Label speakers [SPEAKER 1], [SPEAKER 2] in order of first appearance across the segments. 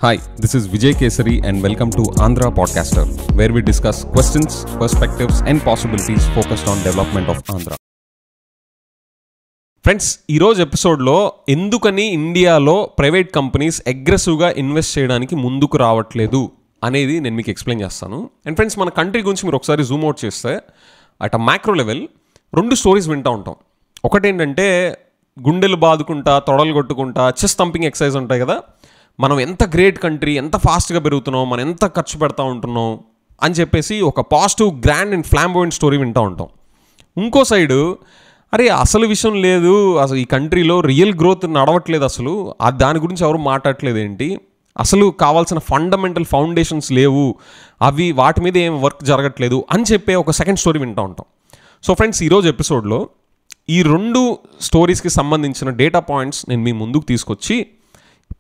[SPEAKER 1] Hi, this is Vijay Kesari and welcome to Andhra Podcaster, where we discuss questions, perspectives and possibilities focused on development of Andhra. Friends, ఈరోజు ఎపిసోడ్లో ఎందుకని ఇండియాలో private companies అగ్రెసివ్గా invest చేయడానికి ముందుకు రావట్లేదు అనేది నేను మీకు ఎక్స్ప్లెయిన్ చేస్తాను. అండ్ ఫ్రెండ్స్, మన కంట్రీ గురించి మీరు ఒకసారి జూమ్ అవుట్ చేస్తే అట్ అ మ్యాక్రో లెవెల్ రెండు స్టోరీస్ వింటూ ఉంటాం. ఒకటేంటంటే గుండెలు బాదుకుంటా, తొడలు కొట్టుకుంటా, చెస్ట్ థంపింగ్ ఎక్సర్సైజ్ ఉంటాయి కదా, మనం ఎంత గ్రేట్ కంట్రీ, ఎంత ఫాస్ట్గా పెరుగుతున్నాం, మనం ఎంత ఖర్చు పెడతా ఉంటున్నాం అని చెప్పేసి ఒక పాజిటివ్, గ్రాండ్ అండ్ ఫ్లాంబోయింట్ స్టోరీ వింటూ ఉంటాం. ఇంకో సైడు అరే అసలు విషయం లేదు, అసలు ఈ కంట్రీలో రియల్ గ్రోత్ నడవట్లేదు, అసలు దాని గురించి ఎవరు మాట్లాడట్లేదు ఏంటి, అసలు కావాల్సిన ఫండమెంటల్ ఫౌండేషన్స్ లేవు, అవి వాటి మీద ఏం వర్క్ జరగట్లేదు అని చెప్పే ఒక సెకండ్ స్టోరీ వింటూ ఉంటాం. సో ఫ్రెండ్స్, ఈరోజు ఎపిసోడ్లో ఈ రెండు స్టోరీస్కి సంబంధించిన డేటా పాయింట్స్ నేను మీ ముందుకు తీసుకొచ్చి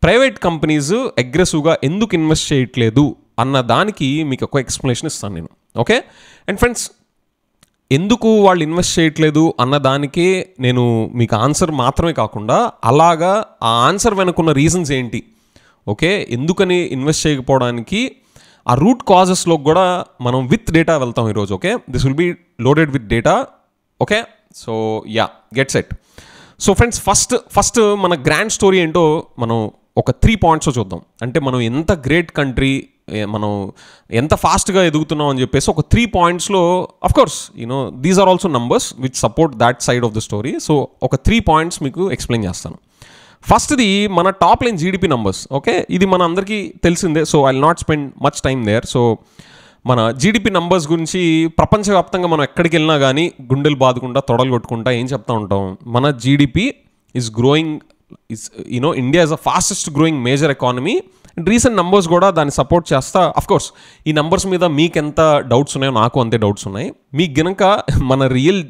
[SPEAKER 1] ప్రైవేట్ కంపెనీస్ అగ్రెసివ్గా ఎందుకు ఇన్వెస్ట్ చేయట్లేదు అన్న దానికి మీకు ఒక ఎక్స్ప్లెనేషన్ ఇస్తాను నేను. ఓకే, అండ్ ఫ్రెండ్స్, ఎందుకు వాళ్ళు ఇన్వెస్ట్ చేయట్లేదు అన్న దానికే నేను మీకు ఆన్సర్ మాత్రమే కాకుండా అలాగా ఆ ఆన్సర్ వెనుకున్న రీజన్స్ ఏంటి, ఓకే, ఎందుకని ఇన్వెస్ట్ చేయకపోవడానికి ఆ రూట్ కాజెస్లో కూడా మనం విత్ డేటా వెళ్తాం ఈరోజు. Okay, this will be loaded with data. Okay, so yeah, get set. So friends, first మన గ్రాండ్ స్టోరీ ఏంటో మనం ఒక 3 పాయింట్స్లో చూద్దాం. అంటే మనం ఎంత గ్రేట్ కంట్రీ, మనం ఎంత ఫాస్ట్గా ఎదుగుతున్నాం అని చెప్పేసి ఒక 3 పాయింట్స్లో, of course these are also numbers which support that side of the story. So ఒక 3 పాయింట్స్ మీకు ఎక్స్ప్లెయిన్ చేస్తాను. ఫస్ట్ది మన top line GDP numbers. Okay, ఇది మన అందరికీ తెలిసిందే, so I will not spend much time there. So మన జీడిపి నంబర్స్ గురించి ప్రపంచవ్యాప్తంగా మనం ఎక్కడికి వెళ్ళినా కానీ గుండెలు బాదుకుంటా, తొడలు కొట్టుకుంటా ఏం చెప్తా ఉంటాం, మన GDP is growing, India is the fastest growing major economy. Recent numbers కూడా దాన్ని సపోర్ట్ చేస్తా. అఫ్కోర్స్ ఈ నంబర్స్ మీద మీకు ఎంత డౌట్స్ ఉన్నాయో నాకు అంతే డౌట్స్ ఉన్నాయి. మీకు గనక మన రియల్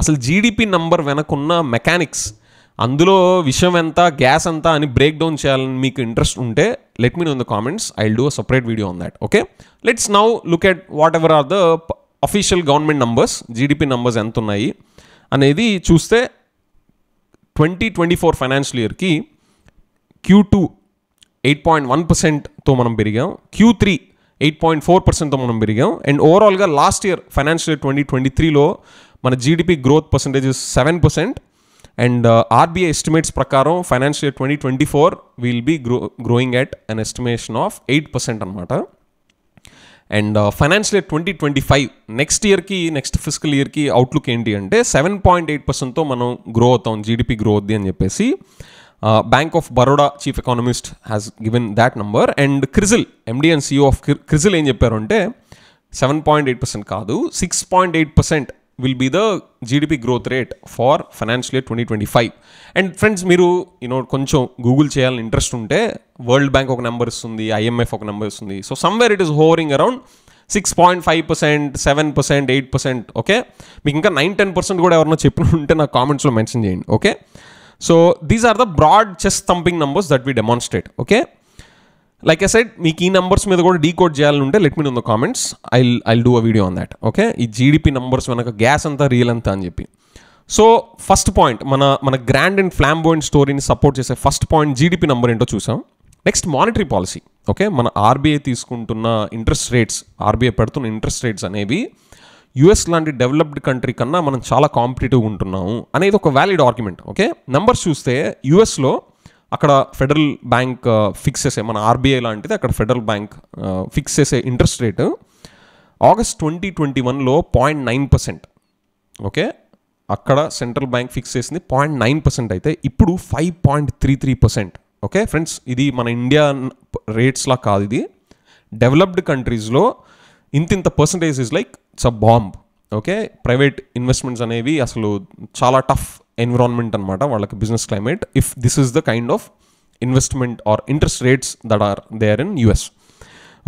[SPEAKER 1] అసలు జీడిపి నంబర్ వెనకున్న మెకానిక్స్, అందులో విషయం ఎంత, గ్యాస్ ఎంత అని బ్రేక్ డౌన్ చేయాలని మీకు ఇంట్రెస్ట్ ఉంటే let me know in the comments. I will do a separate video on that. Okay, let's now look at whatever are the official government numbers. GDP numbers ఎంత ఉన్నాయి అనేది చూస్తే 2024 financial ఇయర్కి Q2 8.1%తో మనం పెరిగాం, Q3 8.4%తో మనం పెరిగాం. And ఓవరాల్గా లాస్ట్ ఇయర్ ఫైనాన్షియల్ ఇయర్ 2023లో మన GDP growth percentage 7%. And RBI estimates ప్రకారం financial year 2024 will be growing at an estimation of 8% అనమాట. And financial year 2025 next physical ఇయర్కి అవుట్లుక్ ఏంటి అంటే 7.8%తో మనం గ్రో అవుతాం, జీడిపి గ్రో అవుద్ది అని చెప్పేసి Bank of Baroda chief economist has given that number. And Crisil MD and CEO of Crisil ఏం చెప్పారు అంటే 7.8% కాదు, 6.8% will be the GDP growth rate for financial year 2025. And friends, మీరు కొంచెం గూగుల్ చేయాలని ఇంట్రెస్ట్ ఉంటే వరల్డ్ బ్యాంక్ ఒక నెంబర్ ఇస్తుంది, IMF ఒక నెంబర్ ఇస్తుంది. So somewhere it is hovering around 6.5%, 7%, 8%. Okay, మీకు ఇంకా 9-10% కూడా ఎవరైనా చెప్పిన ఉంటే నాకు కామెంట్స్లో మెన్షన్ చేయండి. Okay, so these are the broad chest thumping numbers that we demonstrate. Okay, like I said, మీకు ఈ నంబర్స్ మీద కూడా డీకోడ్ చేయాలని ఉంటే let me know in the comments. I'll do a video on that. Okay, ఈ GDP numbers వెనక gas అంతా, real అంతా అని చెప్పి. సో ఫస్ట్ పాయింట్, మన గ్రాండ్ అండ్ ఫ్లాంబోయింట్ స్టోరీని సపోర్ట్ చేసే ఫస్ట్ పాయింట్ జీడిపి నంబర్ ఏంటో చూసాం. Next monetary policy. ఓకే, మన ఆర్బీఐ తీసుకుంటున్న ఇంట్రెస్ట్ రేట్స్, ఆర్బీఐ పెడుతున్న ఇంట్రెస్ట్ రేట్స్ అనేవి యుఎస్ లాంటి డెవలప్డ్ కంట్రీ కన్నా మనం చాలా కాంపిటేటివ్గా ఉంటున్నాము అనేది ఒక వ్యాలిడ్ ఆర్గ్యుమెంట్. ఓకే, నంబర్స్ చూస్తే యుఎస్లో అక్కడ ఫెడరల్ బ్యాంక్ ఫిక్స్ చేసే, మన ఆర్బీఐ లాంటిది అక్కడ ఫెడరల్ బ్యాంక్ ఫిక్స్ చేసే ఇంట్రెస్ట్ రేటు ఆగస్ట్ 2021లో 0.9%. ఓకే, అక్కడ సెంట్రల్ బ్యాంక్ ఫిక్స్ చేసింది 0.9% అయితే ఇప్పుడు 5.33%. ఓకే ఫ్రెండ్స్, ఇది మన ఇండియా రేట్స్లా కాదు, ఇది డెవలప్డ్ కంట్రీస్లో ఇంత percentage is like it's a bomb. Okay, private investments అనేవి అసలు చాలా టఫ్ ఎన్విరాన్మెంట్ అనమాట వాళ్ళకి, business climate, if this is the kind of investment or interest rates that are there in US.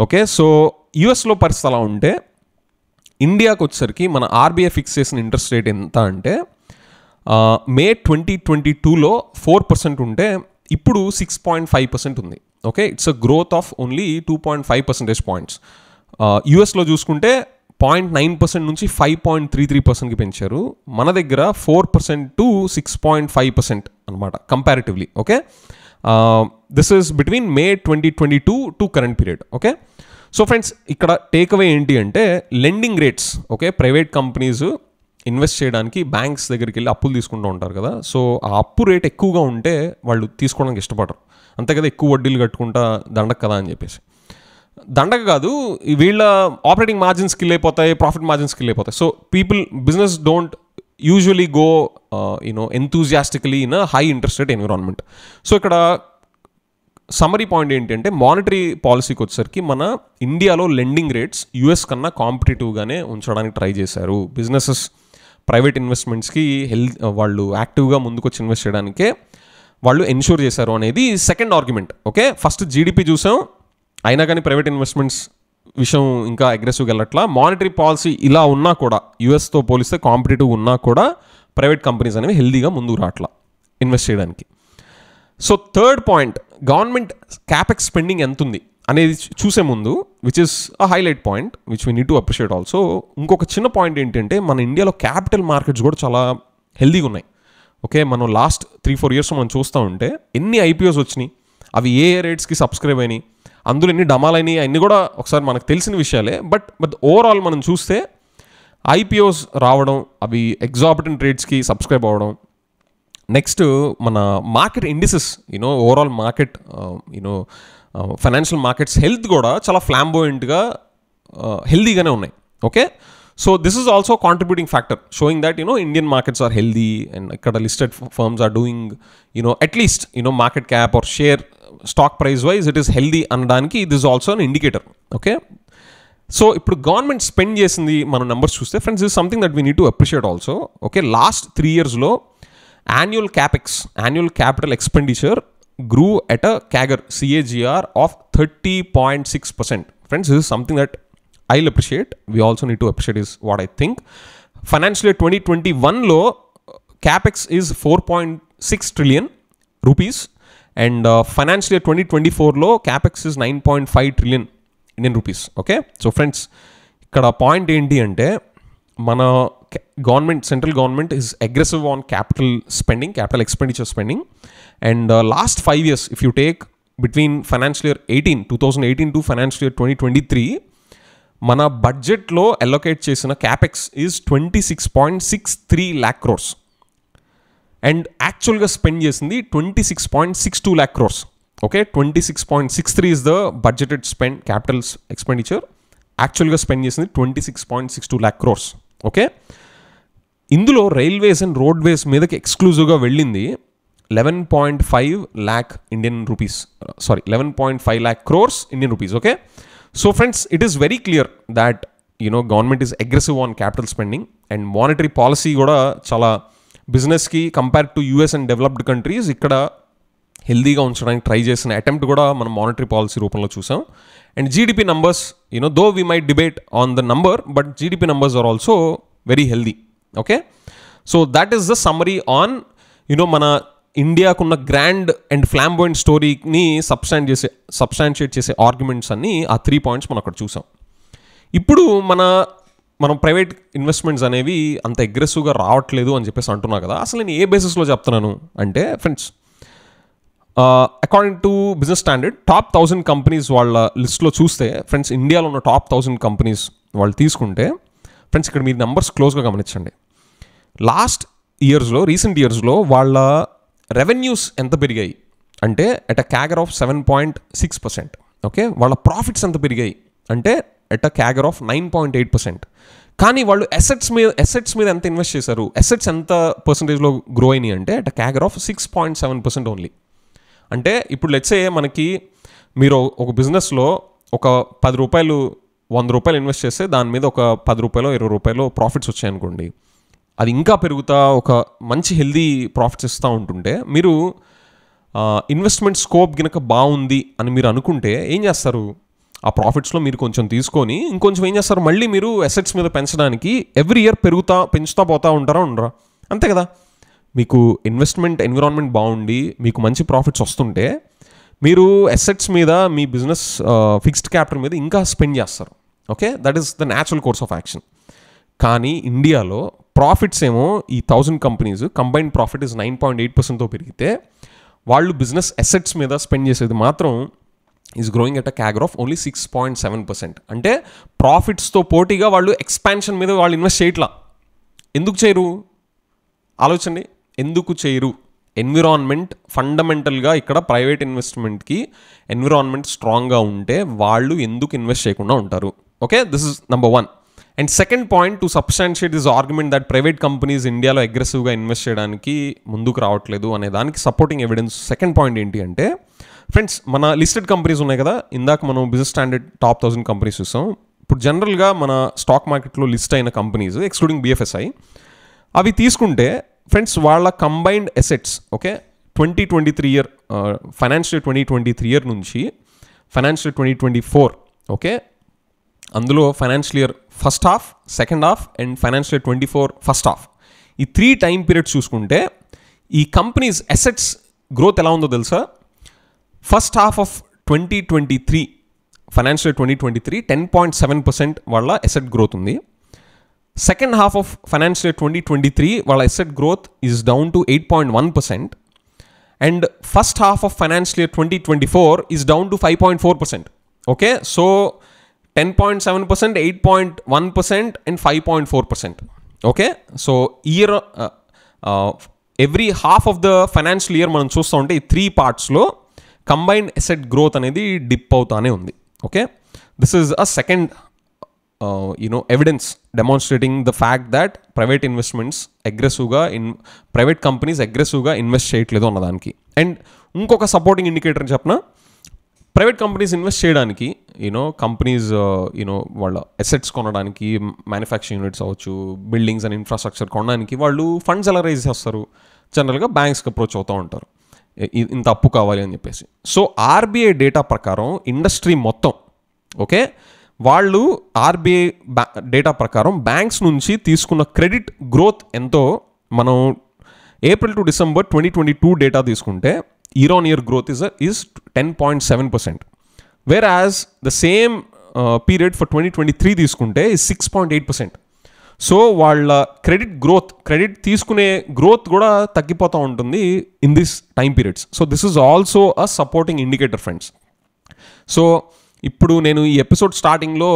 [SPEAKER 1] Okay, so యుఎస్లో పరిస్థితి అలా ఉంటే ఇండియాకి వచ్చేసరికి మన ఆర్బీఐ ఫిక్స్ చేసిన ఇంట్రెస్ట్ రేట్ ఎంత అంటే మే 2022లో 4% ఉంటే ఇప్పుడు 6.5% ఉంది. Okay, it's a growth of only 2.5 percentage points. యుఎస్లో చూసుకుంటే 0.9% నుంచి 5.33%కి పెంచారు. మన దగ్గర 4% to 6.5% అనమాట comparatively. Okay, this is between May 2022 to current period. Okay, so friends ఇక్కడ టేక్ అవే ఏంటి అంటే lending rates. Okay, private companies invest చేయడానికి బ్యాంక్స్ దగ్గరికి వెళ్ళి అప్పులు తీసుకుంటూ ఉంటారు కదా. సో ఆ అప్పు రేట్ ఎక్కువగా ఉంటే వాళ్ళు తీసుకోవడానికి ఇష్టపడరు. అంతే కదా, ఎక్కువ వడ్డీలు కట్టుకుంటా దండగ కదా అని చెప్పేసి. దండగ కాదు, వీళ్ళ ఆపరేటింగ్ మార్జిన్స్ కిల్ అయిపోతాయి, ప్రాఫిట్ మార్జిన్స్ కిల్ అయిపోతాయి. So business don't usually go enthusiastically in a high interest rate environment. So ఇక్కడ సమ్మరీ పాయింట్ ఏంటంటే మానిటరీ పాలసీకి వచ్చేసరికి మన ఇండియాలో లెండింగ్ రేట్స్ యూఎస్ కన్నా కాంపిటేటివ్గానే ఉంచడానికి ట్రై చేశారు. బిజినెసెస్ ప్రైవేట్ ఇన్వెస్ట్మెంట్స్కి వాళ్ళు యాక్టివ్గా ముందుకొచ్చి ఇన్వెస్ట్ చేయడానికే వాళ్ళు ఎన్షూర్ చేశారు అనేది second argument. Okay, first GDP చూసాం, అయినా కానీ ప్రైవేట్ ఇన్వెస్ట్మెంట్స్ విషయం ఇంకా అగ్రెసివ్గా వెళ్ళట్లా. మానిటరీ పాలసీ ఇలా ఉన్నా కూడా యూఎస్తో పోలిస్తే కాంపిటేటివ్ ఉన్నా కూడా ప్రైవేట్ కంపెనీస్ అనేవి హెల్దీగా ముందుకు రావట్లా ఇన్వెస్ట్ చేయడానికి. So third point, government capex spending ఎంత ఉంది అనేది చూసే ముందు, which is a highlight point which we need to appreciate also. ఇంకొక చిన్న పాయింట్ ఏంటంటే మన ఇండియాలో క్యాపిటల్ మార్కెట్స్ కూడా చాలా హెల్దీగా ఉన్నాయి. ఓకే, మనం లాస్ట్ 3-4 ఇయర్స్ మనం చూస్తూ ఉంటే ఎన్ని ఐపీఓస్ వచ్చినాయి, అవి ఏ రేట్స్కి సబ్స్క్రైబ్ అయినాయి, అందులో ఎన్ని డమాలైనాయి, అన్నీ కూడా ఒకసారి మనకు తెలిసిన విషయాలే. బట్ ఓవరాల్ మనం చూస్తే ఐపీఓస్ రావడం, అవి ఎగ్జార్బిటెంట్ రేట్స్కి సబ్స్క్రైబ్ అవ్వడం, నెక్స్ట్ మన market indices overall market financial markets health కూడా చాలా ఫ్లాంబోయింట్గా హెల్దీగానే ఉన్నాయి. Okay, so this is also contributing factor showing that Indian markets are healthy and ఇక్కడ listed firms are doing at least market cap or share stock price wise it is healthy అనడానికి this also an indicator. Okay, so ఇప్పుడు government spend చేసింది మన numbers చూస్తే friends is something that we need to appreciate also. Okay, last 3 yearsలో annual capital expenditure grew at a CAGR of 30.6%. Friends, this is something that I'll appreciate. We also need to appreciate is what I think. Financial year 2021 capex is 4.6 trillion rupees and financial year 2024 capex is 9.5 trillion Indian rupees. Okay, so friends, ikkada point enti ante మన central government is aggressive on capital expenditure spending. And last 5 years, if you take between financial year 2018 to financial year 2023, మన బడ్జెట్లో allocate చేసిన capex is 26.63 lakh crores and యాక్చువల్గా spend చేసింది 26.62 lakh crores. Okay, 26.63 is the budgeted capital expenditure. యాక్చువల్గా spend చేసింది 26.62 lakh crores. Okay, ఇందులో railways and roadways మీదకి ఎక్స్క్లూజివ్గా వెళ్ళింది 11.5 lakh crores Indian rupees. Okay, so friends, it is very clear that government is aggressive on capital spending and monetary policy కూడా చాలా బిజినెస్కి compare to US and developed countries ఇక్కడ హెల్దీగా ఉంచడానికి ట్రై చేసిన అటెంప్ట్ కూడా మనం మానిటరీ పాలసీ రూపంలో చూసాం. And GDP numbers though we might debate on the number, but GDP numbers are also very healthy. Okay, so that is the summary on మన ఇండియాకున్న గ్రాండ్ అండ్ ఫ్లాంబోయింట్ స్టోరీని substantiate చేసే arguments అన్నీ ఆ 3 points మనం అక్కడ చూసాం. ఇప్పుడు మనం ప్రైవేట్ ఇన్వెస్ట్మెంట్స్ అనేవి అంత అగ్రెసివ్గా రావట్లేదు అని చెప్పేసి అంటున్నా కదా. అసలు నేను ఏ బేసిస్లో చెప్తున్నాను అంటే friends, according to business standard top 1000 companies వాళ్ళ లిస్ట్లో చూస్తే ఫ్రెండ్స్, ఇండియాలో ఉన్న టాప్ 1000 కంపెనీస్ వాళ్ళు తీసుకుంటే ఫ్రెండ్స్, ఇక్కడ మీరు నెంబర్స్ క్లోజ్గా గమనించండి. రీసెంట్ ఇయర్స్లో వాళ్ళ రెవెన్యూస్ ఎంత పెరిగాయి అంటే at a CAGR of 7.6%. Okay, వాళ్ళ ప్రాఫిట్స్ ఎంత పెరిగాయి అంటే అట్ అ CAGR of 9.8%. కానీ వాళ్ళు అసెట్స్ మీద ఎంత ఇన్వెస్ట్ చేశారు, అసెట్స్ ఎంత పర్సంటేజ్లో గ్రో అయినాయి అంటే at a CAGR of 6.7% only. అంటే ఇప్పుడు లెట్స్ సే మీరు ఒక బిజినెస్లో ఒక 10 రూపాయలు 100 రూపాయలు ఇన్వెస్ట్ చేస్తే దాని మీద ఒక 10 రూపాయలు 20 రూపాయలు ప్రాఫిట్స్ వచ్చాయనుకోండి, అది ఇంకా పెరుగుతా ఒక మంచి హెల్దీ ప్రాఫిట్స్ ఇస్తూ ఉంటుంటే మీరు ఇన్వెస్ట్మెంట్ స్కోప్ గినక బాగుంది అని మీరు అనుకుంటే ఏం చేస్తారు, ఆ ప్రాఫిట్స్లో మీరు కొంచెం తీసుకొని ఇంకొంచెం ఏం చేస్తారు, మళ్ళీ మీరు అసెట్స్ మీద పెంచడానికి ఎవ్రీ ఇయర్ పెంచుతా పోతూ ఉండరా, అంతే కదా. మీకు ఇన్వెస్ట్మెంట్ ఎన్విరాన్మెంట్ బాగుండి మీకు మంచి ప్రాఫిట్స్ వస్తుంటే మీరు అసెట్స్ మీద మీ బిజినెస్ ఫిక్స్డ్ క్యాపిటల్ మీద ఇంకా స్పెండ్ చేస్తారు. Okay, that is the natural course of action. కానీ ఇండియాలో ప్రాఫిట్స్ ఏమో ఈ 1000 కంపెనీస్ కంబైన్డ్ ప్రాఫిట్ ఇస్ 9.8%తో పెరిగితే వాళ్ళు బిజినెస్ అసెట్స్ మీద స్పెండ్ చేసేది మాత్రం is growing at a CAGR of only 6.7%. అంటే ప్రాఫిట్స్తో పోటీగా వాళ్ళు ఎక్స్పాన్షన్ మీద వాళ్ళు ఇన్వెస్ట్ చేయట్లా. ఎందుకు చేయరు ఆలోచండి, ఎందుకు చేయరు? ఎన్విరాన్మెంట్ ఫండమెంటల్గా ఇక్కడ ప్రైవేట్ ఇన్వెస్ట్మెంట్కి ఎన్విరాన్మెంట్ స్ట్రాంగ్గా ఉంటే వాళ్ళు ఎందుకు ఇన్వెస్ట్ చేయకుండా ఉంటారు? Okay, this is number 1. And second point, to substantiate this argument that private companies ఇండియాలో అగ్రెసివ్గా ఇన్వెస్ట్ చేయడానికి ముందుకు రావట్లేదు అనే దానికి సపోర్టింగ్ ఎవిడెన్స్ సెకండ్ పాయింట్ ఏంటి అంటే, ఫ్రెండ్స్ మన లిస్టెడ్ కంపెనీస్ ఉన్నాయి కదా, ఇందాక మనం బిజినెస్ స్టాండర్డ్ టాప్ 1000 కంపెనీస్ చూసాం. ఇప్పుడు జనరల్గా మన స్టాక్ మార్కెట్లో లిస్ట్ అయిన కంపెనీస్ ఎక్స్క్లూడింగ్ BFSI అవి తీసుకుంటే ఫ్రెండ్స్ వాళ్ళ combined assets okay 2023 year financial 2023 year నుంచి ఫైనాన్షియల్ 2024 ఓకే, అందులో financial year first half, second half and financial 24 first half, ఈ 3 టైం పీరియడ్స్ చూసుకుంటే ఈ కంపెనీస్ అసెట్స్ గ్రోత్ ఎలా ఉందో తెలుసా? ఫస్ట్ హాఫ్ ఆఫ్ 2023 ఫైనాన్షియల్ 2023 10.7% వాళ్ళ అసెట్ గ్రోత్ ఉంది. సెకండ్ హాఫ్ ఆఫ్ ఫైనాన్షియల్ 2023 వాళ్ళ asset growth is down to 8.1%. And first half of financial year 2024 is down to 5.4%. Okay, so 10.7%, 8.1% and 5.4%. Okay, so year every half of the financial year మనం చూస్తూ ఉంటే ఈ 3 పార్ట్స్లో combined asset growth అనేది dip అవుతానే ఉంది. Okay, this is a second evidence demonstrating the fact that private investments అగ్రెసివ్గా private companies అగ్రెసివ్గా invest చేయట్లేదు అన్నదానికి. అండ్ ఇంకొక సపోర్టింగ్ ఇండికేటర్ చెప్పిన, ప్రైవేట్ కంపెనీస్ ఇన్వెస్ట్ చేయడానికి కంపెనీస్ వాళ్ళ అసెట్స్ కొనడానికి, మ్యానుఫ్యాక్చరింగ్ యూనిట్స్ అవ్వచ్చు, బిల్డింగ్స్ అండ్ ఇన్ఫ్రాస్ట్రక్చర్ కొనడానికి వాళ్ళు ఫండ్స్ ఎలా రైజ్ చేస్తారు? జనరల్గా బ్యాంక్స్కి అప్రోచ్ అవుతూ ఉంటారు, ఇంత అప్పు కావాలి అని చెప్పేసి. సో RBI డేటా ప్రకారం ఇండస్ట్రీ మొత్తం ఓకే, వాళ్ళు RBI డేటా ప్రకారం బ్యాంక్స్ నుంచి తీసుకున్న క్రెడిట్ గ్రోత్ ఎంతో మనం ఏప్రిల్ టు డిసెంబర్ 2022 డేటా తీసుకుంటే year on year growth is 10.7%. Where as the same period for 2023 తీసుకుంటే ఈజ్ 6.8%. సో వాళ్ళ క్రెడిట్ తీసుకునే గ్రోత్ కూడా తగ్గిపోతూ ఉంటుంది in this time periods. So this is also a supporting indicator friends. So ఇప్పుడు నేను ఈ ఎపిసోడ్ స్టార్టింగ్లో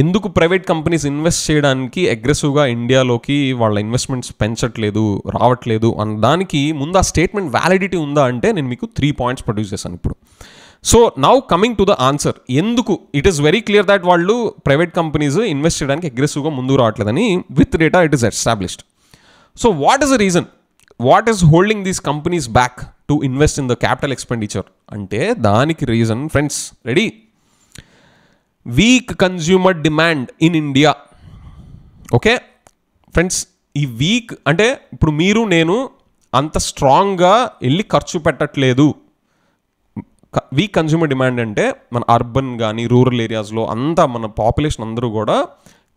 [SPEAKER 1] ఎందుకు ప్రైవేట్ కంపెనీస్ ఇన్వెస్ట్ చేయడానికి అగ్రెసివ్గా ఇండియాలోకి వాళ్ళ ఇన్వెస్ట్మెంట్స్ పెంచట్లేదు, రావట్లేదు అన్న దానికి ముందు ఆ స్టేట్మెంట్ వ్యాలిడిటీ ఉందా అంటే నేను మీకు 3 పాయింట్స్ ప్రొడ్యూస్ చేశాను ఇప్పుడు. So now coming to the answer, ఎందుకు it is very clear that వాళ్ళు ప్రైవేట్ కంపెనీస్ ఇన్వెస్ట్ చేయడానికి అగ్రెసివ్గా ముందుకు రావట్లేదని with data it is established. So what is the reason? What is holding these companies back to invest in the capital expenditure అంటే దానికి reason friends ready, weak consumer demand in India. Okay friends, ఈ weak అంటే ఇప్పుడు మీరు నేను అంత స్ట్రాంగ్గా వెళ్ళి ఖర్చు పెట్టట్లేదు. వీక్ కన్జ్యూమర్ డిమాండ్ అంటే మన అర్బన్ కానీ రూరల్ ఏరియాస్లో అంతా మన పాపులేషన్ అందరూ కూడా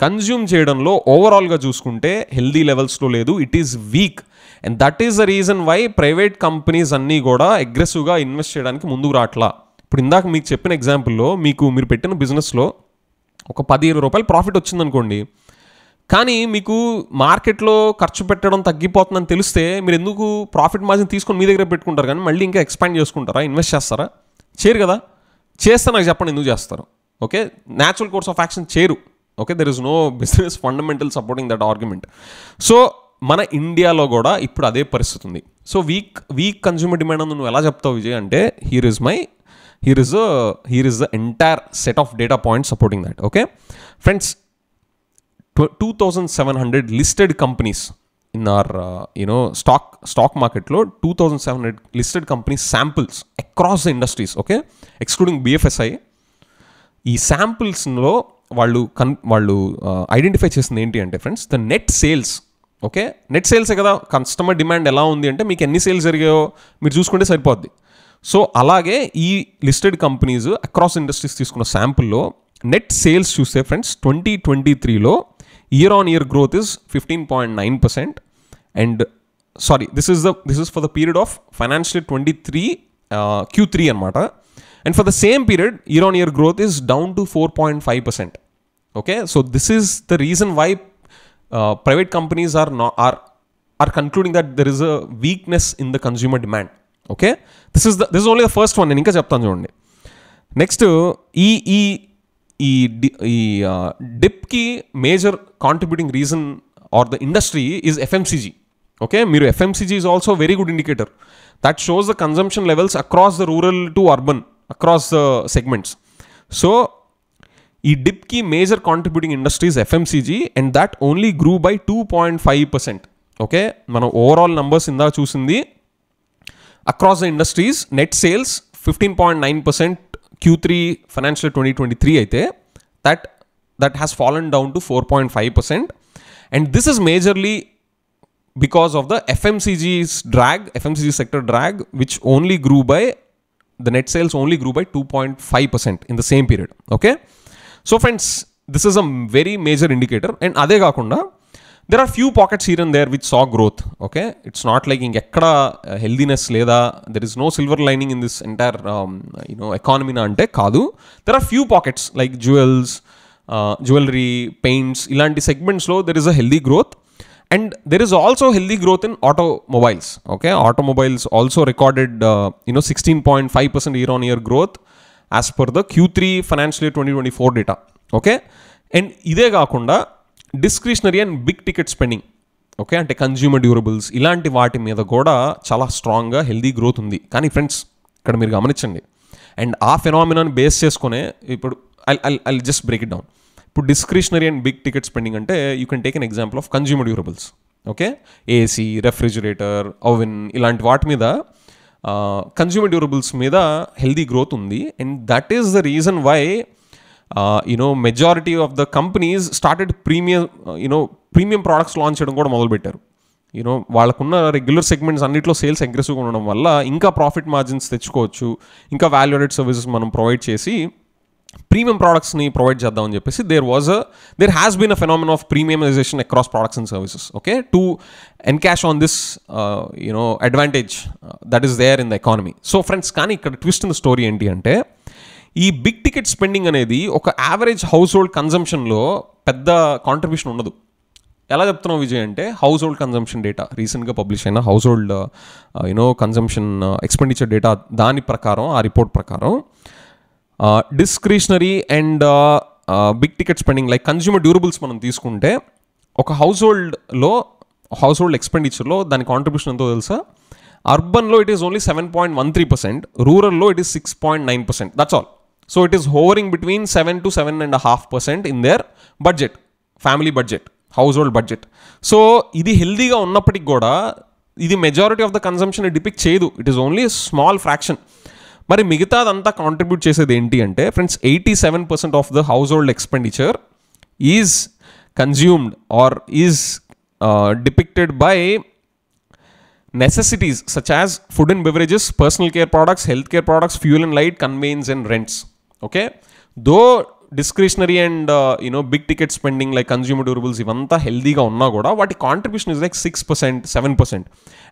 [SPEAKER 1] కన్జ్యూమ్ చేయడంలో ఓవరాల్గా చూసుకుంటే హెల్దీ లెవెల్స్లో లేదు, it is weak. And that is the reason why private companies అన్నీ కూడా అగ్రెసివ్గా ఇన్వెస్ట్ చేయడానికి ముందుకు రావట్లా. ఇప్పుడు ఇందాక మీకు చెప్పిన ఎగ్జాంపుల్లో మీరు పెట్టిన బిజినెస్లో ఒక 10,000 రూపాయలు ప్రాఫిట్ వచ్చిందనుకోండి, కానీ మీకు మార్కెట్లో ఖర్చు పెట్టడం తగ్గిపోతుందని తెలిస్తే మీరు ఎందుకు ప్రాఫిట్ మార్జిన్ తీసుకొని మీ దగ్గర పెట్టుకుంటారు, కానీ మళ్ళీ ఇంకా ఎక్స్పాండ్ చేసుకుంటారా, ఇన్వెస్ట్ చేస్తారా? చేయరు కదా. చేస్తే నాకు చెప్పండి ఎందుకు చేస్తారు? Okay, natural course of action చేయరు. Okay, there is no business fundamental supporting that argument. So మన ఇండియాలో కూడా ఇప్పుడు అదే పరిస్థితి ఉంది. సో వీక్ కన్జ్యూమర్ డిమాండ్ అని నువ్వు ఎలా చెప్తావు విజయ్ అంటే, here is the entire set of data points supporting that. Okay friends, 2700 listed companies in our stock market lo 2700 listed companies samples across the industries, okay, excluding BFSI. ఈ శాంపుల్స్లో వాళ్ళు identify చేసింది ఏంటి అంటే friends, the net sales. Okay, net సేల్సే కదా, customer demand ఎలా ఉంది అంటే మీకు ఎన్ని సేల్స్ జరిగాయో మీరు చూసుకుంటే సరిపోద్ది. సో అలాగే ఈ లిస్టెడ్ కంపెనీస్ అక్రాస్ ఇండస్ట్రీస్ తీసుకున్న శాంపుల్లో నెట్ సేల్స్ చూస్తే ఫ్రెండ్స్ 2023లో year on year growth is 15.9%. And sorry, this is for the period of financial 23 Q3 అనమాట. And for the same period, year-on-year growth is down to 4.5%. Okay, so this is the reason why private companies are concluding that there is a weakness in the consumer demand. Okay, this is only the first one. నేను ఇంకా చెప్తాను చూడండి. Next ఈ ఈ ఈ ఈ డిప్కి major contributing reason are the industry is FMCG. Okay, మీరు FMCG is also very good indicator that shows the consumption levels across the rural to urban, across the segments. So ఈ డిప్కి major contributing industries FMCG and that only grew by 2.5%. Okay, మనం overall numbers ఇందాక చూసింది across the industries net sales 15.9% Q3 financial 2023 అయితే that has fallen down to 4.5%, and this is majorly because of the FMCG sector drag, which only grew by, the net sales only grew by 2.5% in the same period. Okay, so friends, this is a very major indicator. And ade gaakunda there are few pockets here and there which saw growth. Okay, it's not like ikkada healthiness leda, there is no silver lining in this entire economy na ante kaadu. There are few pockets like jewels, jewelry, paints, ilanti segments lo there is a healthy growth, and there is also healthy growth in automobiles. Okay, automobiles also recorded 16.5% year on year growth as per the Q3 financial year 2024 data. Okay, and ide gaakunda discretionary and big ticket spending, okay, అంటే consumer durables ఇలాంటి వాటి మీద కూడా చాలా స్ట్రాంగ్గా healthy growth ఉంది. కానీ friends ఇక్కడ మీరు గమనించండి, అండ్ ఆ ఫెనామినాని బేస్ చేసుకునే ఇప్పుడు I just break it down. ఇప్పుడు discretionary and big ticket spending అంటే you can take an example of consumer durables. Okay, AC, refrigerator, oven ఇలాంటి వాటి మీద కన్జ్యూమర్ డ్యూరబుల్స్ మీద హెల్దీ గ్రోత్ ఉంది. And that is the reason why majority of the companies started premium products launch చేయడం కూడా మొదలుపెట్టారు. వాళ్ళకున్న రెగ్యులర్ సెగ్మెంట్స్ అన్నింటిలో సేల్స్ అగ్రెసివ్గా ఉండడం వల్ల ఇంకా ప్రాఫిట్ మార్జిన్స్ తెచ్చుకోవచ్చు, ఇంకా వాల్యూడెడ్ సర్వీసెస్ మనం ప్రొవైడ్ చేసి ప్రీమియం ప్రోడక్ట్స్ని ప్రొవైడ్ చేద్దామని చెప్పేసి there has been a phenomenon of premiumization across products and services, okay, to encash on this advantage that is there in the economy. So friends, కానీ ఇక్కడ twist in the story ఏంటి అంటే, ఈ big ticket spending అనేది ఒక average house hold కన్జంప్షన్లో పెద్ద contribution ఉండదు. ఎలా చెప్తున్నావు విజయ్ అంటే, హౌస్ హోల్డ్ కన్జంప్షన్ డేటా రీసెంట్గా పబ్లిష్ అయిన household consumption expenditure data, దాని ప్రకారం, ఆ రిపోర్ట్ ప్రకారం discretionary and big ticket spending like consumer durables మనం తీసుకుంటే ఒక హౌస్ హోల్డ్ ఎక్స్పెండిచర్లో దాని కాంట్రిబ్యూషన్ ఎంతో తెలుసా? అర్బన్లో ఇట్ ఈస్ ఓన్లీ 7.13%, రూరల్లో it is 6.9%. That's all. So it is hovering between 7 to 7.5% in their budget, family budget, household budget. So ఇది హెల్దీగా ఉన్నప్పటికి కూడా ఇది majority of the consumption depict చేయదు. It is only small fraction. మరి మిగతాదంతా contribute చేసేది ఏంటి అంటే friends, 87% of the household expenditure is consumed or is depicted by necessities such as food and beverages, personal care products, healthcare products, fuel and light, conveyance and rents. Okay, though discretionary and big ticket spending like consumer durables ivanta healthy ga unna kuda vaati contribution is like 6%, 7%,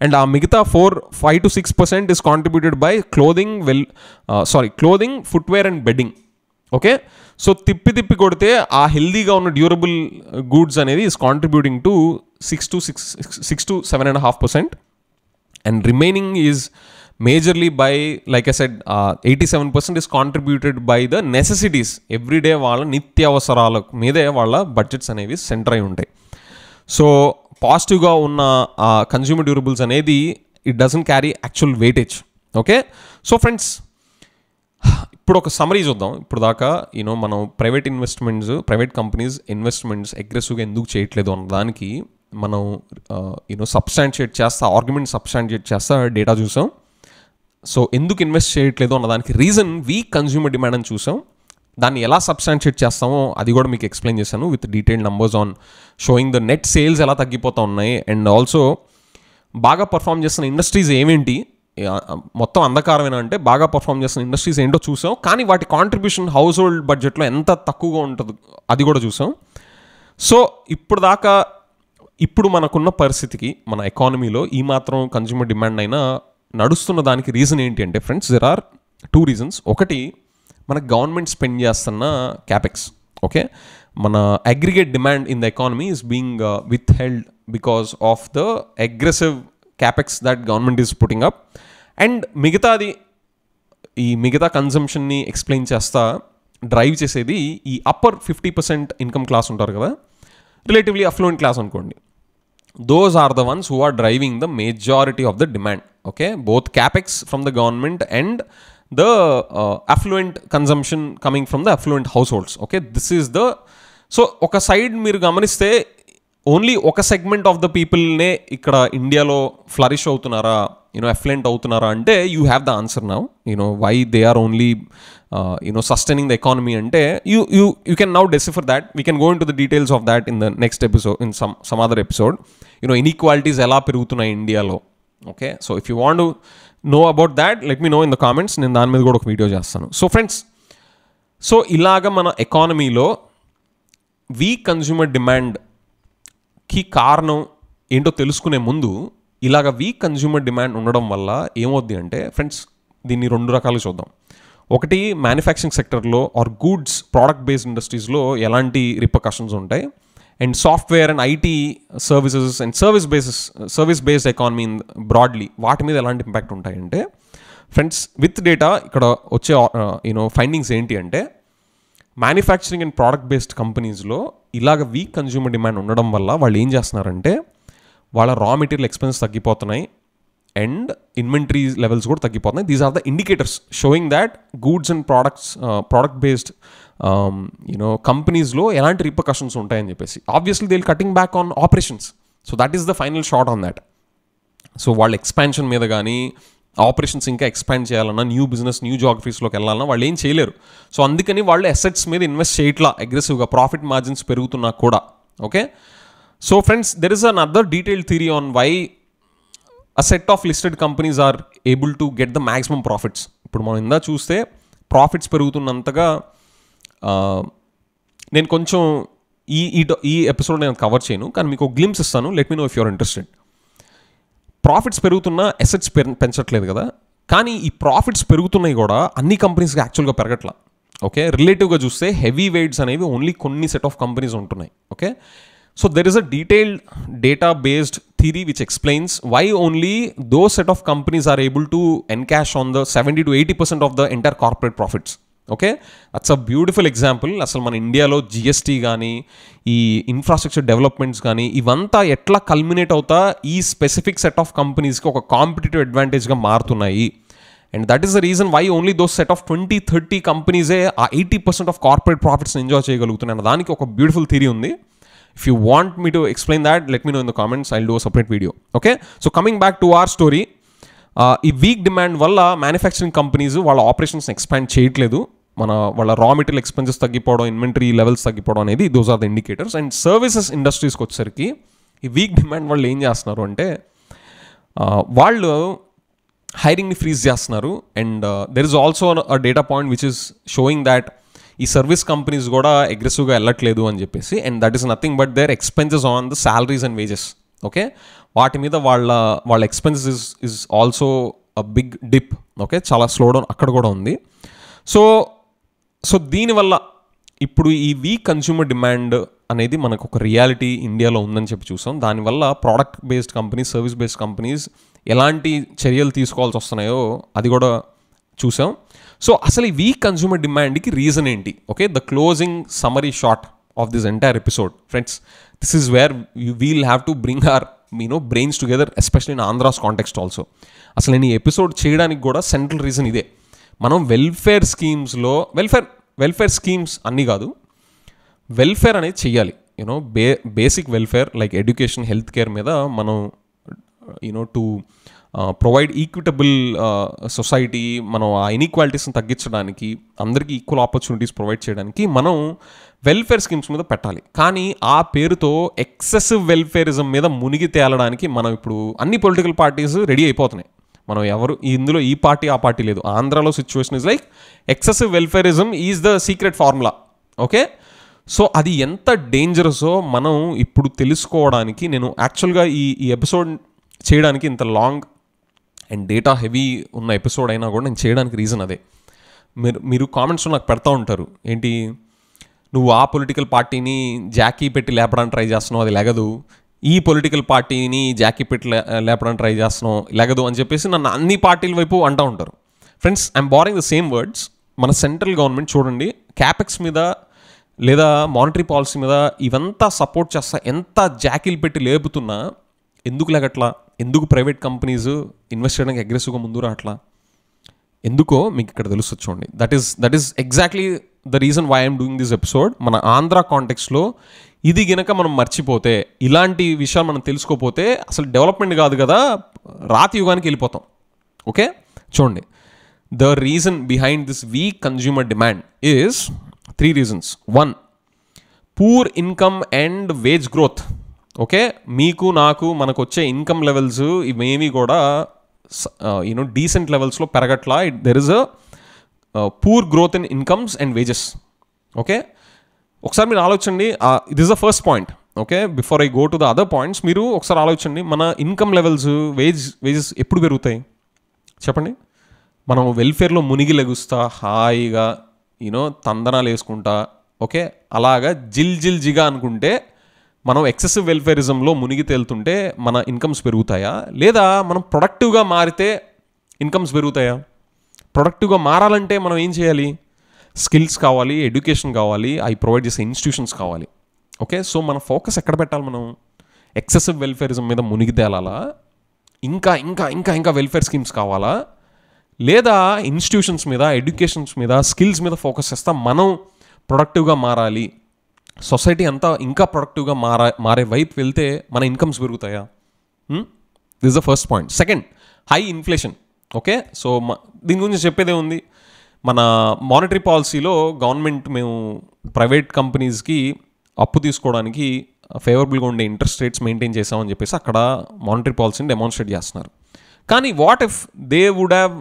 [SPEAKER 1] and aa migitha 5 to 6% is contributed by clothing, footwear and bedding. Okay, so tippi kodite aa healthy ga unna durable goods anedi is contributing to 6 to 7.5%. And remaining is majorly by, like I said, 87% is contributed by the necessities. Everyday వాళ్ళ నిత్యావసరాల మీదే వాళ్ళ budgets అనేవి centre అయి ఉంటాయి. So పాజిటివ్గా ఉన్న consumer durables అనేది it doesn't carry actual weightage. Okay, so friends ఇప్పుడు ఒక సమరీ చూద్దాం. ఇప్పుడు దాకా మనం ప్రైవేట్ కంపెనీస్ ఇన్వెస్ట్మెంట్స్ అగ్రెసివ్గా ఎందుకు చేయట్లేదు అన్న దానికి మనం ఆర్గ్యుమెంట్ సబ్స్టాంటియేట్ చేస్తా డేటా చూసాం. సో ఎందుకు ఇన్వెస్ట్ చేయట్లేదు అన్న దానికి రీజన్ వీక్ కన్జ్యూమర్ డిమాండ్ అని చూసాం. దాన్ని ఎలా సబ్స్టాంటియేట్ చేస్తామో అది కూడా మీకు ఎక్స్ప్లెయిన్ చేశాను with detailed numbers on showing the net sales ఎలా తగ్గిపోతూ ఉన్నాయి, అండ్ ఆల్సో బాగా పర్ఫామ్ చేస్తున్న ఇండస్ట్రీస్ ఏమేంటి, మొత్తం అంధకారమేనా అంటే బాగా పర్ఫామ్ చేస్తున్న ఇండస్ట్రీస్ ఏంటో చూసాం. కానీ వాటి కాంట్రిబ్యూషన్ హౌస్ హోల్డ్ బడ్జెట్లో ఎంత తక్కువగా ఉంటుంది అది కూడా చూసాం. సో ఇప్పుడు మనకున్న పరిస్థితికి మన ఎకానమీలో ఈ మాత్రం కన్జ్యూమర్ డిమాండ్ అయినా నడుస్తున్న దానికి రీజన్ ఏంటి అంటే ఫ్రెండ్స్, దెర్ ఆర్ 2 reasons. ఒకటి, మన గవర్నమెంట్ స్పెండ్ చేస్తున్న క్యాపెక్స్. ఓకే, మన aggregate demand in the economy is being with held because of the aggressive capex that government is putting up, and మిగతా కన్జంప్షన్ని ఎక్స్ప్లెయిన్ చేస్తా డ్రైవ్ చేసేది ఈ అప్పర్ 50% ఇన్కమ్ క్లాస్ ఉంటారు కదా, రిలేటివ్లీ అఫ్లూయెంట్ క్లాస్ అనుకోండి. Those are the ones who are driving the majority of the demand, okay? Both capex from the government and the affluent consumption coming from the affluent households, okay? This is the... So, oka side మీరు గమనిస్తే only ఒక segment of the పీపుల్నే ఇక్కడ ఇండియాలో flourish అవుతున్నారా, affluent అవుతున్నారా అంటే you have the answer now, why they are only sustaining the economy ante you can now decipher that. We can go into the details of that in the next episode, in some other episode. Inequalities ela perugutunnayi India lo, okay? So if you want to know about that, let me know in the comments. Nenu dani meeda kuda oka video chestanu. So friends, so ilaga mana economy lo weak consumer demand కి కారణం ఏంటో తెలుసుకునే ముందు, ఇలాగ week consumer demand ఉండడం వల్ల ఏమవుద్ది అంటే ఫ్రెండ్స్, దీన్ని 2 రకాలుగా చూద్దాం. ఒకటి, మ్యానుఫ్యాక్చరింగ్ సెక్టర్లో ఆర్ గూడ్స్ ప్రోడక్ట్ బేస్డ్ ఇండస్ట్రీస్లో ఎలాంటి రిపర్కషన్స్ ఉంటాయి, and software and IT services and service based economy broadly వాటి మీద ఎలాంటి ఇంపాక్ట్ ఉంటాయంటే ఫ్రెండ్స్, విత్ డేటా ఇక్కడ వచ్చే ఫైండింగ్స్ ఏంటి అంటే, మ్యానుఫ్యాక్చరింగ్ అండ్ ప్రోడక్ట్ బేస్డ్ కంపెనీస్లో ఇలాగ వీక్ కన్జ్యూమర్ డిమాండ్ ఉండడం వల్ల వాళ్ళు ఏం చేస్తున్నారంటే వాళ్ళ రా మెటీరియల్ ఎక్స్పెన్స్ తగ్గిపోతున్నాయి అండ్ ఇన్వెంటరీ లెవెల్స్ కూడా తగ్గిపోతున్నాయి. These are the indicators showing that goods and product based కంపెనీస్లో ఎలాంటి రిపర్కషన్స్ ఉంటాయని చెప్పేసి. Obviously they will cutting back on operations. So that is the final shot on that. So వాళ్ళ expansion మీద కానీ, operations ఇంకా ఎక్స్పాండ్ చేయాలన్నా, న్యూ బిజినెస్ న్యూ జాగ్రఫీస్లోకి వెళ్ళాలన్నా వాళ్ళు ఏం చేయలేరు. సో అందుకని వాళ్ళు అసెట్స్ మీద ఇన్వెస్ట్ చేయట్లా అగ్రెసివ్గా, ప్రాఫిట్ మార్జిన్స్ పెరుగుతున్నా కూడా, okay? So friends, there is another detailed theory on why a set of listed companies are able to get the maximum profits. ఇప్పుడు మనం ఇందా చూస్తే ప్రాఫిట్స్ పెరుగుతున్నంతగా నేను కొంచెం ఈ ఎపిసోడ్ నేను కవర్ చేయను, కానీ మీకు ఒక గ్లిమ్స్ ఇస్తాను. Let me know if you're interested. Profits పెరుగుతున్నా అసెట్స్ పెంచట్లేదు కదా, కానీ ఈ ప్రాఫిట్స్ పెరుగుతున్నాయి కూడా అన్ని కంపెనీస్కి యాక్చువల్గా పెరగట్లా, ఓకే? రిలేటివ్గా చూస్తే హెవీ వెయిట్స్ అనేవి ఓన్లీ కొన్ని సెట్ ఆఫ్ కంపెనీస్ ఉంటున్నాయి, okay? So there is a detailed data-based theory which explains why only those set of companies are able to encash on the 70 to 80% of the entire corporate profits. Okay, that's a beautiful example. అసలు మన ఇండియాలో GST కానీ, ఈ infrastructure developments కానీ, ఇవంతా ఎట్లా culminate అవుతా ఈ స్పెసిఫిక్ సెట్ ఆఫ్ కంపెనీస్కి ఒక కాంపిటేటివ్ అడ్వాంటేజ్గా మారుతున్నాయి. And that is the reason why only those set of 20-30 కంపెనీసే ఆ 80% ఆఫ్ కార్పొరేట్ ప్రాఫిట్స్ని ఎంజాయ్ చేయగలుగుతున్నాయి అన్న దానికి ఒక బ్యూటిఫుల్ థియరీ ఉంది. If you want me to explain that, let me know in the comments. I'll do a separate video. Okay? So coming back to our story, ఈ weak demand వల్ల manufacturing companies వాళ్ళ operations expand చేయట్లేదు. వాళ్ళ raw material expenses తగ్గిపోవడం, inventory levels తగ్గిపోవడం అనేది those are the indicators. And services ఇండస్ట్రీస్కి వచ్చేసరికి ఈ వీక్ డిమాండ్ వాళ్ళు ఏం చేస్తున్నారు అంటే వాళ్ళు హైరింగ్ని ఫ్రీజ్ చేస్తున్నారు. And there is also a data point which is showing that ఈ సర్వీస్ కంపెనీస్ కూడా అగ్రెసివ్గా వెళ్ళట్లేదు అని చెప్పేసి. And that is nothing but their expenses on the salaries and wages, okay? వాటి మీద వాళ్ళ expenses is also a big dip, okay? చాలా స్లో డౌన్ అక్కడ కూడా ఉంది. సో దీనివల్ల ఇప్పుడు ఈ వీక్ కన్స్యూమర్ డిమాండ్ అనేది మనకు ఒక రియాలిటీ ఇండియాలో ఉందని చెప్పి చూసాం. దానివల్ల product based companies, service based companies ఎలాంటి చర్యలు తీసుకోవాల్సి వస్తున్నాయో అది కూడా చూసాం. సో అసలు ఈ వీక్ కన్స్యూమర్ డిమాండ్కి రీజన్ ఏంటి? Okay, the closing summary short of this entire episode. Friends, this is where we'll have to bring our brains together, especially in Andhra's context also. అసలు నేను ఈ ఎపిసోడ్ చేయడానికి కూడా సెంట్రల్ రీజన్ ఇదే. మనం వెల్ఫేర్ స్కీమ్స్లో వెల్ఫేర్ స్కీమ్స్ అన్నీ కాదు, వెల్ఫేర్ అనేది చెయ్యాలి. Basic welfare like education, health care మీద మనం టు ప్రొవైడ్ ఈక్విటబుల్ సొసైటీ, మనం ఆ ఇన్ఈక్వాలిటీస్ని తగ్గించడానికి, అందరికీ ఈక్వల్ ఆపర్చునిటీస్ ప్రొవైడ్ చేయడానికి మనం వెల్ఫేర్ స్కీమ్స్ మీద పెట్టాలి. కానీ ఆ పేరుతో ఎక్సెసివ్ వెల్ఫేరిజం మీద మునిగి తేలడానికి మనం ఇప్పుడు అన్ని పొలిటికల్ పార్టీస్ రెడీ అయిపోతున్నాయి. మనం ఇందులో ఈ పార్టీ ఆ పార్టీ లేదు. ఆంధ్రాలో situation is like excessive welfarism is the secret formula, okay? So అది ఎంత డేంజరసో మనం ఇప్పుడు తెలుసుకోవడానికి నేను యాక్చువల్గా ఈ ఎపిసోడ్ చేయడానికి ఇంత లాంగ్ అండ్ డేటా హెవీ ఉన్న ఎపిసోడ్ అయినా కూడా నేను చేయడానికి రీజన్ అదే. మీరు కామెంట్స్లో నాకు పెడతా ఉంటారు, ఏంటి నువ్వు ఆ పొలిటికల్ పార్టీని జాకీ పెట్టి లేపడానికి ట్రై చేస్తున్నావు, అది లేగదు, ఈ పొలిటికల్ పార్టీని జాకీ పెట్టి లేపడానికి ట్రై చేస్తున్నాం, లేగదు అని చెప్పేసి నన్ను అన్ని పార్టీల వైపు అంటూ ఉంటారు. Friends, I'm barring the same words. మన సెంట్రల్ గవర్నమెంట్ చూడండి, క్యాపెక్స్ మీద లేదా మానిటరీ పాలసీ మీద ఇవంతా సపోర్ట్ చేస్తా ఎంత జాకీలు పెట్టి లేపుతున్నా ఎందుకు లేగట్లా? ఎందుకు ప్రైవేట్ కంపెనీస్ ఇన్వెస్ట్ చేయడానికి అగ్రెసివ్గా ముందు రావట్లా? ఎందుకో మీకు ఇక్కడ తెలుస్తుంది చూడండి. That is exactly the reason why I'm doing this episode. మన ఆంధ్ర కాంటెక్స్లో ఇది గినక మనం మర్చిపోతే, ఇలాంటి విషయాలు మనం తెలుసుకోపోతే అసలు డెవలప్మెంట్ కాదు కదా, రాతి యుగానికి వెళ్ళిపోతాం. ఓకే, చూడండి. The reason behind this weak consumer demand is 3 reasons. 1, poor income and wage growth. Okay, మీకు నాకు మనకు వచ్చే ఇన్కమ్ లెవెల్స్ ఇవేమీ కూడా డీసెంట్ లెవెల్స్లో పెరగట్లా. There is a poor growth in incomes and wages. Okay, ఒకసారి మీరు ఆలోచించండి. It is the first point. Okay, before I go to the other points, మీరు ఒకసారి ఆలోచించండి. మన ఇన్కమ్ లెవెల్స్, వేజెస్ ఎప్పుడు పెరుగుతాయి చెప్పండి? మనం వెల్ఫేర్లో మునిగి లెగుస్తా హాయిగా తందనాలు వేసుకుంటా, ఓకే, అలాగా జిల్జిగా అనుకుంటే మనం ఎక్సెసివ్ వెల్ఫేరిజంలో మునిగి తేలుతుంటే మన ఇన్కమ్స్ పెరుగుతాయా? లేదా మనం ప్రొడక్టివ్గా మారితే ఇన్కమ్స్ పెరుగుతాయా? ప్రొడక్టివ్గా మారాలంటే మనం ఏం చేయాలి? స్కిల్స్ కావాలి, ఎడ్యుకేషన్ కావాలి, అవి ప్రొవైడ్ చేసే ఇన్స్టిట్యూషన్స్ కావాలి. ఓకే, సో మన ఫోకస్ ఎక్కడ పెట్టాలి? మనం ఎక్సెసివ్ వెల్ఫేరిజం మీద మునిగి తేలాలా? ఇంకా ఇంకా ఇంకా ఇంకా వెల్ఫేర్ స్కీమ్స్ కావాలా? లేదా ఇన్స్టిట్యూషన్స్ మీద, ఎడ్యుకేషన్స్ మీద, స్కిల్స్ మీద ఫోకస్ చేస్తా మనం ప్రొడక్టివ్గా మారాలి, సొసైటీ అంతా ఇంకా ప్రొడక్టివ్గా మారే వైపు వెళ్తే మన ఇన్కమ్స్ పెరుగుతాయా? This is the first point. Second, high inflation. Okay, so దీని గురించి చెప్పేదే ఉంది. మన మానిటరీ పాలసీలో గవర్నమెంట్ మేము ప్రైవేట్ కంపెనీస్కి అప్పు తీసుకోవడానికి ఫేవరబుల్గా ఉండే ఇంట్రెస్ట్ రేట్స్ మెయింటైన్ చేసామని చెప్పేసి అక్కడ మానిటరీ పాలసీని డెమాన్స్ట్రేట్ చేస్తున్నారు. కానీ what if they would have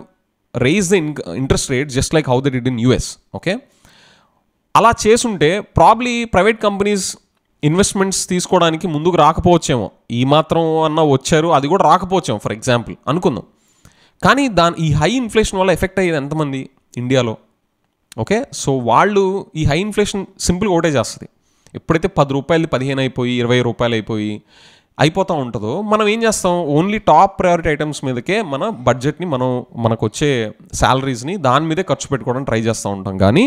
[SPEAKER 1] raise the interest rate just like how they did in US? Okay, అలా చేసుంటే ప్రాబ్లీ ప్రైవేట్ కంపెనీస్ ఇన్వెస్ట్మెంట్స్ తీసుకోవడానికి ముందుకు రాకపోవచ్చేమో. ఈ మాత్రం అన్న వచ్చారు, అది కూడా రాకపోవచ్చేమో ఫర్ ఎగ్జాంపుల్ అనుకుందాం. కానీ ఈ హై ఇన్ఫ్లేషన్ వల్ల ఎఫెక్ట్ అయ్యేది ఎంతమంది ఇండియాలో? ఓకే, సో వాళ్ళు ఈ హై ఇన్ఫ్లేషన్ సింపుల్గా ఒకటే చేస్తుంది. ఎప్పుడైతే 10 రూపాయలు 15 అయిపోయి 20 రూపాయలు అయిపోతూ ఉంటుందో మనం ఏం చేస్తాం? ఓన్లీ టాప్ ప్రయారిటీ ఐటమ్స్ మీదకే మన బడ్జెట్ని మనకు వచ్చే శాలరీస్ని దాని మీదే ఖర్చు పెట్టుకోవడానికి ట్రై చేస్తూ ఉంటాం, కానీ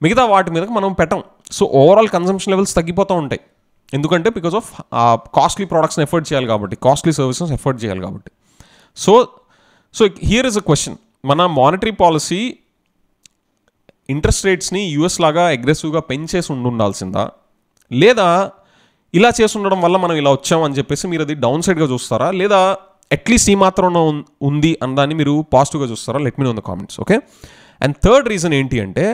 [SPEAKER 1] మిగతా వాటి మీదకి మనం పెట్టం. సో ఓవరాల్ కన్సంప్షన్ లెవెల్స్ తగ్గిపోతూ ఉంటాయి. ఎందుకంటే బికాస్ ఆఫ్ కాస్ట్లీ ప్రోడక్ట్స్ని ఎఫర్ట్ చేయాలి కాబట్టి, కాస్ట్లీ సర్వీసెస్ ఎఫర్ట్ చేయాలి కాబట్టి. So here is a question. మన మానిటరీ పాలసీ ఇంట్రెస్ట్ రేట్స్ని యూఎస్ లాగా అగ్రెసివ్గా పెంచేసి ఉండాల్సిందా, లేదా ఇలా చేసి ఉండడం వల్ల మనం ఇలా వచ్చామని చెప్పేసి మీరు అది డౌన్ సైడ్గా చూస్తారా, లేదా అట్లీస్ట్ ఈ మాత్రం ఉంది అన్నదాన్ని మీరు పాజిటివ్గా చూస్తారా? Let me know in the comments. Okay, and third reason ఏంటి అంటే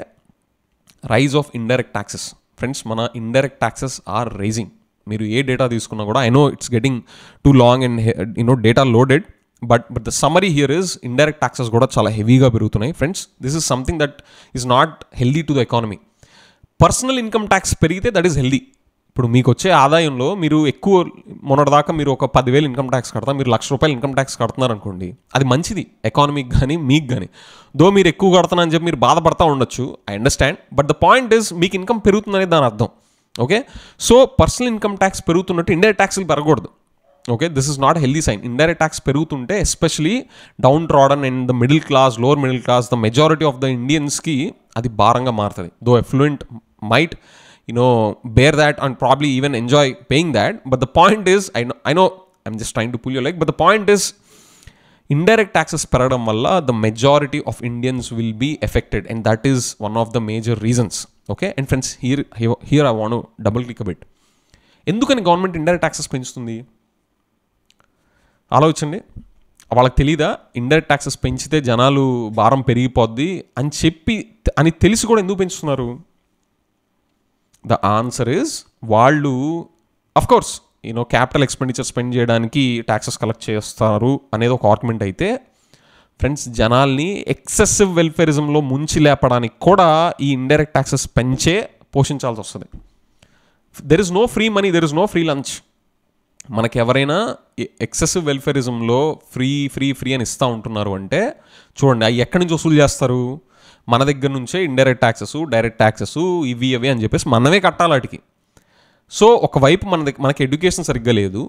[SPEAKER 1] rise of indirect taxes. Friends, మన ఇండైరెక్ట్ ట్యాక్సెస్ ఆర్ రైజింగ్. మీరు ఏ డేటా తీసుకున్నా కూడా, I know it's getting too long and data loaded, but the summary here is indirect taxes కూడా చాలా హెవీగా పెరుగుతున్నాయి. Friends, this is something that is not healthy to the economy. Personal income tax పెరిగితే that is healthy. ఇప్పుడు మీకు వచ్చే ఆదాయంలో మీరు ఎక్కువ మొన్నటిదాకా మీరు ఒక 10,000 ఇన్కమ్ ట్యాక్స్ కడతా, మీరు ₹1,00,000 ఇన్కమ్ ట్యాక్స్ కడుతున్నారు అనుకోండి, అది మంచిది ఎకానమీకి కానీ మీకు కానీ. దో మీరు ఎక్కువ కడతానని అని చెప్పి మీరు బాధపడతా ఉండొచ్చు, I understand, but the point is మీకు ఇన్కమ్ పెరుగుతుందనే దాని అర్థం. Okay, so personal income tax పెరుగుతున్నట్టు ఇండైరెక్ట్ ట్యాక్స్లు పెరగకూడదు. Okay, this is not healthy sign. Indirect tax పెరుగుతుంటే especially downtrodden and the middle class, lower middle class, the majority of the ఇండియన్స్కి అది భారంగా మారుతుంది. Though affluent might bear that and probably even enjoy paying that, but the point is, I know I'm just trying to pull your leg, but the point is indirect taxes పెరగడం వల్ల the majority of Indians will be affected, and that is one of the major reasons. Okay, and friends, here I want to double click a bit. ఎందుకని government indirect taxes పెంచుతుంది ఆలోచించండి. వాళ్ళకి తెలీదా indirect taxes పెంచితే జనాలు భారం పెరిగిపోద్ది అని తెలిసి కూడా ఎందుకు పెంచుతున్నారు? ద ఆన్సర్ ఈజ్, వాళ్ళు అఫ్కోర్స్ క్యాపిటల్ ఎక్స్పెండిచర్ స్పెండ్ చేయడానికి ట్యాక్సెస్ కలెక్ట్ చేస్తారు అనేది ఒక ఆర్గ్యుమెంట్ అయితే, ఫ్రెండ్స్, జనాల్ని ఎక్సెసివ్ వెల్ఫేరిజంలో ముంచి లేపడానికి కూడా ఈ ఇండైరెక్ట్ ట్యాక్సెస్ పెంచే పోషించాల్సి వస్తుంది. There is no free money, there is no free lunch. మనకి ఎవరైనా ఎక్సెసివ్ వెల్ఫేరిజంలో ఫ్రీ అని ఇస్తూ ఉంటున్నారు అంటే చూడండి, అవి ఎక్కడి నుంచి వసూలు చేస్తారు? మన దగ్గర నుంచే ఇండైరెక్ట్ ట్యాక్సెస్, డైరెక్ట్ ట్యాక్సెస్, ఇవి అని చెప్పేసి మనమే కట్టాలి వాటికి. సో ఒకవైపు మనకి ఎడ్యుకేషన్ సరిగ్గా లేదు,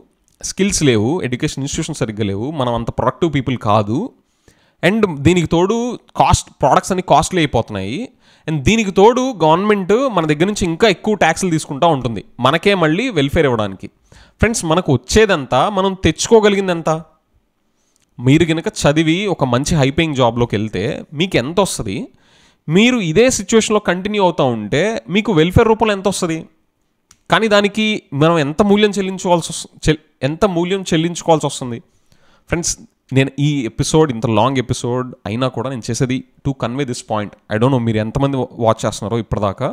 [SPEAKER 1] స్కిల్స్ లేవు, ఎడ్యుకేషన్ ఇన్స్టిట్యూషన్ సరిగ్గా లేవు, మనం అంత ప్రొడక్టివ్ పీపుల్ కాదు, అండ్ దీనికి తోడు ప్రోడక్ట్స్ అన్ని కాస్ట్లీ అయిపోతున్నాయి, అండ్ దీనికి తోడు గవర్నమెంట్ మన దగ్గర నుంచి ఇంకా ఎక్కువ ట్యాక్స్లు తీసుకుంటూ ఉంటుంది మనకే మళ్ళీ వెల్ఫేర్ ఇవ్వడానికి. ఫ్రెండ్స్, మనకు వచ్చేదంతా, మనం తెచ్చుకోగలిగిందంతా, మీరు కనుక చదివి ఒక మంచి హైపేయింగ్ జాబ్లోకి వెళ్తే మీకు ఎంత వస్తుంది, మీరు ఇదే సిచ్యువేషన్లో కంటిన్యూ అవుతూ ఉంటే మీకు వెల్ఫేర్ రూపంలో ఎంత వస్తుంది? కానీ దానికి మనం ఎంత మూల్యం చెల్లించుకోవాల్సి వస్తుంది? ఫ్రెండ్స్, నేను ఈ ఎపిసోడ్, ఇంత లాంగ్ ఎపిసోడ్ అయినా కూడా నేను చేసేది to convey this point. I don't know మీరు ఎంతమంది వాచ్ చేస్తున్నారో ఇప్పటిదాకా.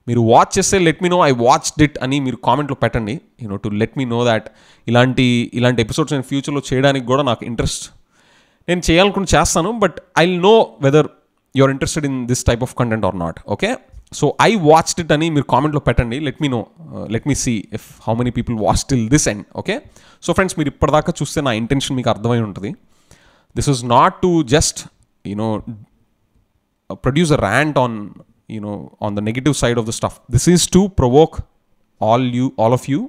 [SPEAKER 1] మీరు వాచ్ చేస్తే let me know I watched it అని మీరు కామెంట్లో పెట్టండి, to let me know that ఇలాంటి ఎపిసోడ్స్ నేను ఫ్యూచర్లో చేయడానికి కూడా నాకు ఇంట్రెస్ట్, నేను చేయాలనుకుని చేస్తాను, but I will know whether you are interested in this type of content or not. Okay, so I watched it అని మీరు కామెంట్లో పెట్టండి, let me know, let me see if how many people watch till this end. Okay, so friends, మీరు ఇప్పటిదాకా చూస్తే నా intention మీకు అర్థమై ఉంటుంది. This is not to just produce a rant on the negative side of the stuff. This is to provoke all of you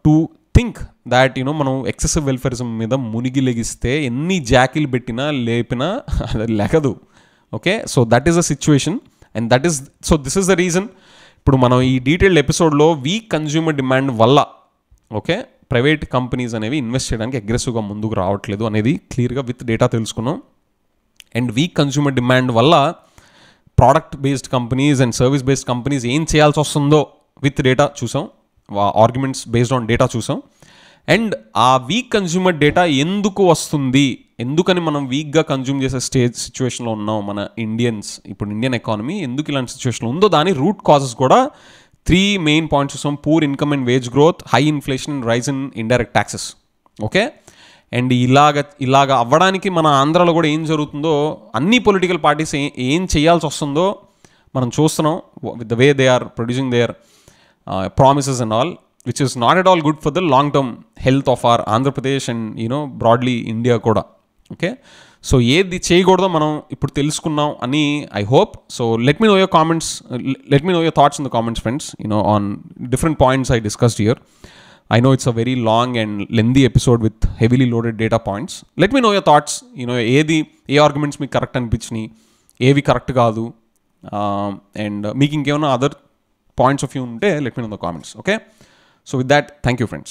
[SPEAKER 1] to think that మనం excessive welfarism మీద మునిగి లెగిస్తే ఎన్ని జాకీలు పెట్టినా లేపినా అది లెగదు. Okay, so that is a situation, and this is the reason. ఇప్పుడు మనం ఈ డీటెయిల్డ్ ఎపిసోడ్లో వీక్ కన్జ్యూమర్ డిమాండ్ వల్ల ప్రైవేట్ కంపెనీస్ అనేవి ఇన్వెస్ట్ చేయడానికి అగ్రెసివ్గా ముందుకు రావట్లేదు అనేది క్లియర్గా విత్ డేటా తెలుసుకున్నాం. అండ్ వీక్ కన్జ్యూమర్ డిమాండ్ వల్ల product based companies and service based companies ఏం చేయాల్సి వస్తుందో విత్ డేటా చూసాం, ఆర్గ్యుమెంట్స్ బేస్డ్ ఆన్ డేటా చూసాం. అండ్ ఆ వీక్ కన్జ్యూమర్ డేటా ఎందుకు వస్తుంది, ఎందుకని మనం వీక్గా కన్జ్యూమ్ చేసే సిచ్యువేషన్లో ఉన్నాం మన ఇండియన్స్, ఇప్పుడు ఇండియన్ ఎకానమీ ఎందుకు ఇలాంటి సిచ్యువేషన్లో ఉందో దాని రూట్ కాజెస్ కూడా 3 మెయిన్ పాయింట్స్ చూసాం. Poor income and wage growth, high inflation and rise in indirect taxes. Okay, and ఇలాగ అవ్వడానికి మన ఆంధ్రాలో కూడా ఏం జరుగుతుందో, అన్ని పొలిటికల్ పార్టీస్ ఏం చేయాల్సి వస్తుందో మనం చూస్తున్నాం, with the way they are producing their promises and all, which is not at all good for the long term health of our Andhra Pradesh and broadly India కూడా. ఓకే, సో ఏది చేయకూడదో మనం ఇప్పుడు తెలుసుకున్నాం అని I hope. So let me know your comments, let me know your thoughts in the comments friends, on different points I discussed here. I know it's a very long and lengthy episode with heavily loaded data points. Let me know your thoughts, A arguments మీకు correct అనిపించినాయి, ఏవి correct కాదు, and మీకు ఇంకేమైనా other points of view ఉంటే let me know in the comments. Okay, so with that, thank you friends.